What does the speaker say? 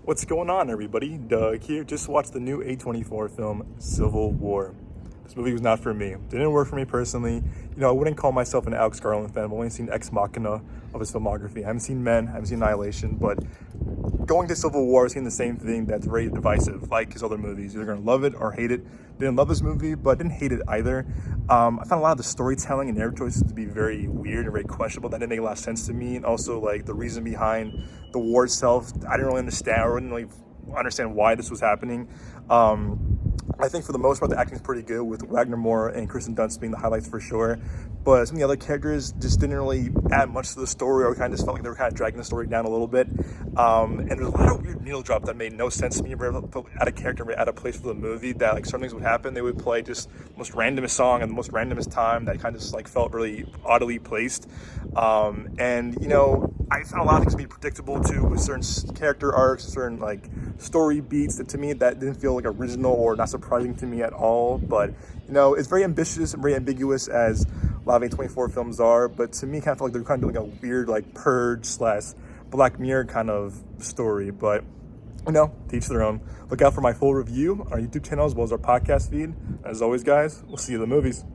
What's going on, everybody? Doug here. Just watched the new A24 film, Civil War. This movie was not for me. Didn't work for me personally. I wouldn't call myself an Alex Garland fan. I've only seen Ex Machina of his filmography. I haven't seen Men, I haven't seen Annihilation, but going to Civil War, seeing the same thing that's very divisive, like his other movies. You're gonna love it or hate it. Didn't love this movie, but didn't hate it either. I found a lot of the storytelling and narrative choices to be very weird and very questionable. That didn't make a lot of sense to me. And also, like, the reason behind the war itself, I didn't really understand. I didn't really understand why this was happening. I think for the most part, the acting is pretty good, with Wagner Moore and Kristen Dunst being the highlights for sure. But some of the other characters just didn't really add much to the story, or kind of just felt like they were kind of dragging the story down a little bit. And there's a lot of weird needle drops that made no sense to me. At a character, at a place for the movie, that like certain things would happen. They would play just the most randomest song at the most randomest time that kind of just like felt really oddly placed. I found a lot of things to be predictable too, with certain character arcs, certain like story beats that to me that didn't feel like original or not surprising to me at all. But it's very ambitious and very ambiguous, as a lot of A24 films are. But to me, kind of felt like they're kind of doing a weird like Purge / Black Mirror kind of story. But to each their own. Look out for my full review on our YouTube channel as well as our podcast feed. As always, guys, we'll see you in the movies.